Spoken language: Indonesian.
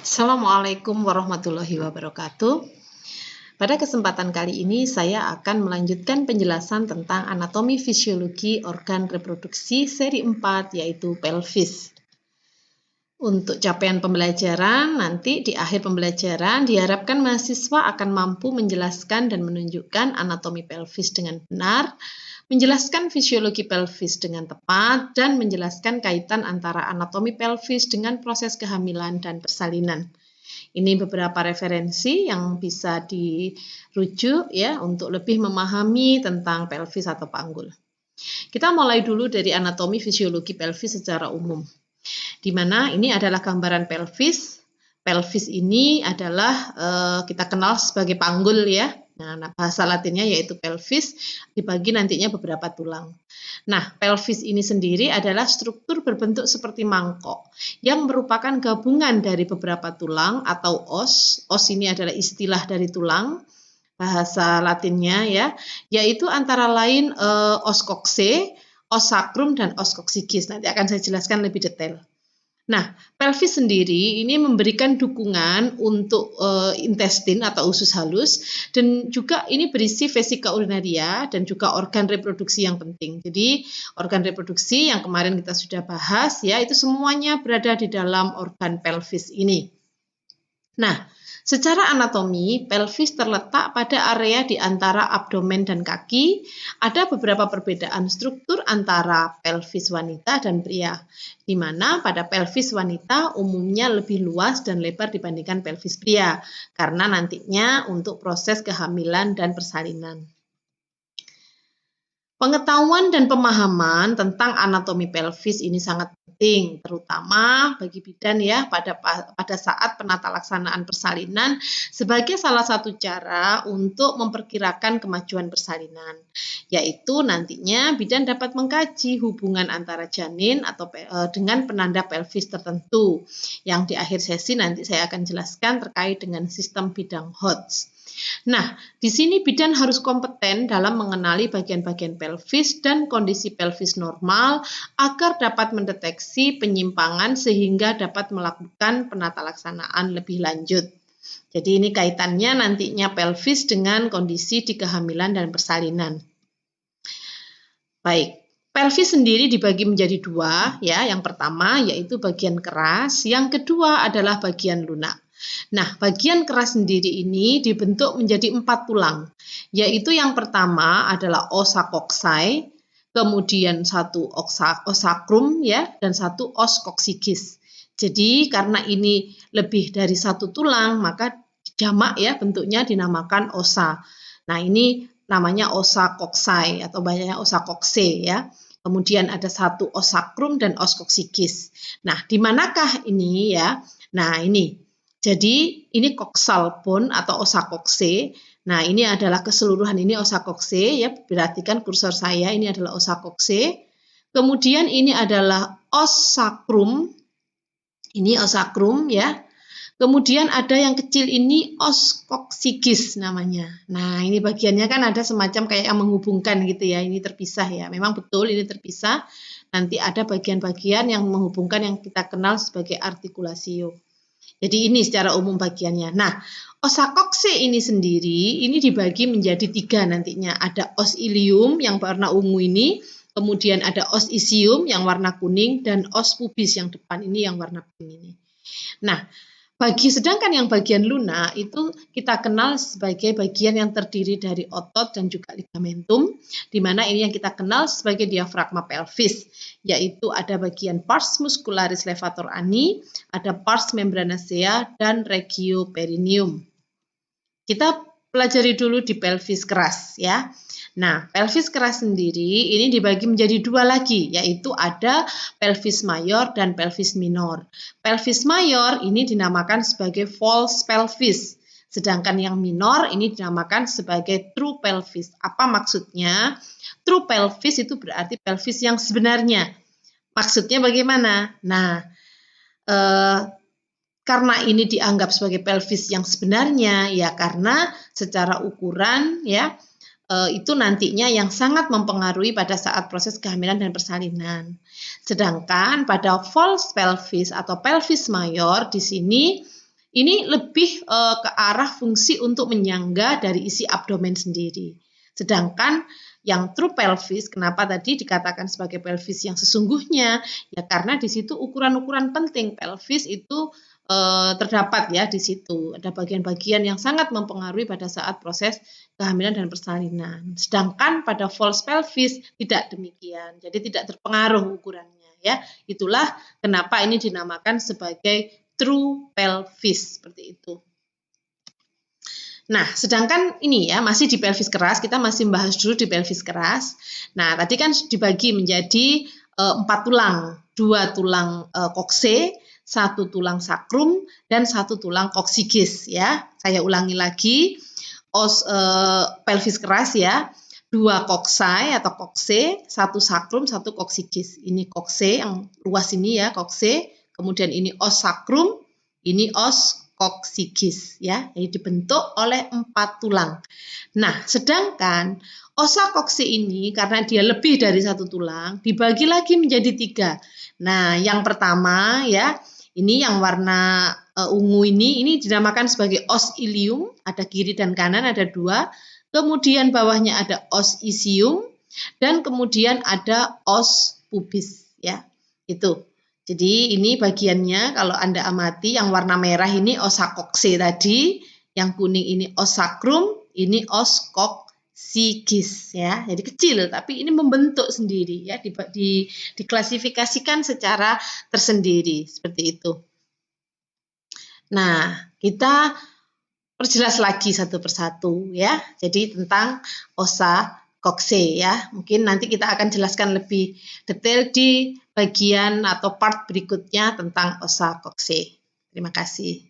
Assalamualaikum warahmatullahi wabarakatuh. Pada kesempatan kali ini saya akan melanjutkan penjelasan tentang anatomi fisiologi organ reproduksi seri 4 yaitu pelvis. Untuk capaian pembelajaran, nanti di akhir pembelajaran diharapkan mahasiswa akan mampu menjelaskan dan menunjukkan anatomi pelvis dengan benar, menjelaskan fisiologi pelvis dengan tepat, dan menjelaskan kaitan antara anatomi pelvis dengan proses kehamilan dan persalinan. Ini beberapa referensi yang bisa dirujuk ya untuk lebih memahami tentang pelvis atau panggul. Kita mulai dulu dari anatomi fisiologi pelvis secara umum, di mana ini adalah gambaran pelvis. Pelvis ini adalah kita kenal sebagai panggul ya. Nah, bahasa latinnya yaitu pelvis, dibagi nantinya beberapa tulang. Nah, pelvis ini sendiri adalah struktur berbentuk seperti mangkok yang merupakan gabungan dari beberapa tulang atau os. Os ini adalah istilah dari tulang, bahasa latinnya ya, yaitu antara lain os coxae, os sacrum, dan os coccygeus. Nanti akan saya jelaskan lebih detail. Nah, pelvis sendiri ini memberikan dukungan untuk intestin atau usus halus, dan juga ini berisi vesika urinaria dan juga organ reproduksi yang penting. Jadi, organ reproduksi yang kemarin kita sudah bahas ya, itu semuanya berada di dalam organ pelvis ini. Nah, secara anatomi, pelvis terletak pada area di antara abdomen dan kaki. Ada beberapa perbedaan struktur antara pelvis wanita dan pria, di mana pada pelvis wanita umumnya lebih luas dan lebar dibandingkan pelvis pria, karena nantinya untuk proses kehamilan dan persalinan. Pengetahuan dan pemahaman tentang anatomi pelvis ini sangat penting, terutama bagi bidan ya pada saat penata laksanaan persalinan sebagai salah satu cara untuk memperkirakan kemajuan persalinan, yaitu nantinya bidan dapat mengkaji hubungan antara janin atau dengan penanda pelvis tertentu, yang di akhir sesi nanti saya akan jelaskan terkait dengan sistem bidang Hodge. Nah, di sini bidan harus kompeten dalam mengenali bagian-bagian pelvis dan kondisi pelvis normal agar dapat mendeteksi penyimpangan sehingga dapat melakukan penata laksanaan lebih lanjut. Jadi ini kaitannya nantinya pelvis dengan kondisi di kehamilan dan persalinan. Baik. Pelvis sendiri dibagi menjadi dua ya. Yang pertama yaitu bagian keras, yang kedua adalah bagian lunak. Nah, bagian keras sendiri ini dibentuk menjadi 4 tulang, yaitu yang pertama adalah ossa coxae, kemudian satu os sacrum ya, dan satu os coccygeus. Jadi karena ini lebih dari satu tulang, maka jamak ya bentuknya dinamakan ossa. Nah, ini namanya ossa coxae atau banyaknya ossa coxae ya. Kemudian ada satu os sacrum dan os coccygeus. Nah, di manakah ini ya? Nah, ini. Jadi ini coxal bone atau ossa coxae. Nah, ini adalah keseluruhan ini ossa coxae ya. Perhatikan kursor saya, ini adalah ossa coxae. Kemudian ini adalah os sacrum. Ini os sacrum ya. Kemudian ada yang kecil ini os coccygeus namanya. Nah, ini bagiannya kan ada semacam kayak yang menghubungkan gitu ya. Ini terpisah ya. Memang betul ini terpisah. Nanti ada bagian-bagian yang menghubungkan yang kita kenal sebagai artikulasio. Jadi ini secara umum bagiannya. Nah, ossa coxae ini sendiri, ini dibagi menjadi 3 nantinya. Ada os ilium yang warna ungu ini, kemudian ada os isium yang warna kuning, dan os pubis yang depan ini yang warna pink ini. Nah, sedangkan yang bagian lunak itu kita kenal sebagai bagian yang terdiri dari otot dan juga ligamentum, di mana ini yang kita kenal sebagai diafragma pelvis, yaitu ada bagian pars muscularis levator ani, ada pars membranacea, dan regio perineum. Kita pelajari dulu di pelvis keras ya. Nah, pelvis keras sendiri ini dibagi menjadi 2 lagi, yaitu ada pelvis mayor dan pelvis minor. Pelvis mayor ini dinamakan sebagai false pelvis, sedangkan yang minor ini dinamakan sebagai true pelvis. Apa maksudnya? True pelvis itu berarti pelvis yang sebenarnya. Maksudnya bagaimana? Nah, karena ini dianggap sebagai pelvis yang sebenarnya, ya karena secara ukuran ya, itu nantinya yang sangat mempengaruhi pada saat proses kehamilan dan persalinan. Sedangkan pada false pelvis atau pelvis mayor di sini ini lebih ke arah fungsi untuk menyangga dari isi abdomen sendiri. Sedangkan yang true pelvis, kenapa tadi dikatakan sebagai pelvis yang sesungguhnya? Ya karena di situ ukuran-ukuran penting pelvis itu terdapat ya di situ. Ada bagian-bagian yang sangat mempengaruhi pada saat proses kehamilan dan persalinan. Sedangkan pada false pelvis tidak demikian. Jadi tidak terpengaruh ukurannya ya. Itulah kenapa ini dinamakan sebagai true pelvis seperti itu. Nah, sedangkan ini ya masih di pelvis keras, kita masih membahas dulu di pelvis keras. Nah, tadi kan dibagi menjadi 4 tulang, 2 tulang kokse, 1 tulang sakrum, dan 1 tulang koksigis ya. Saya ulangi lagi, pelvis keras ya, 2 koksai atau kokse, 1 sakrum, 1 koksigis. Ini kokse yang luas ini ya, kokse, kemudian ini os sakrum, ini os koksigis ya, jadi dibentuk oleh 4 tulang. Nah, sedangkan osa kokse ini karena dia lebih dari 1 tulang, dibagi lagi menjadi 3. Nah, yang pertama ya, ini yang warna ungu ini dinamakan sebagai os ilium, ada kiri dan kanan ada 2. Kemudian bawahnya ada os isium dan kemudian ada os pubis ya. Itu. Jadi ini bagiannya kalau Anda amati yang warna merah ini osa kokse tadi, yang kuning ini os sakrum, ini os koksigis ya. Jadi kecil tapi ini membentuk sendiri ya, diklasifikasikan secara tersendiri seperti itu. Nah, kita perjelas lagi satu persatu ya. Jadi tentang osa kokse ya. Mungkin nanti kita akan jelaskan lebih detail di bagian atau part berikutnya tentang osa kokse. Terima kasih.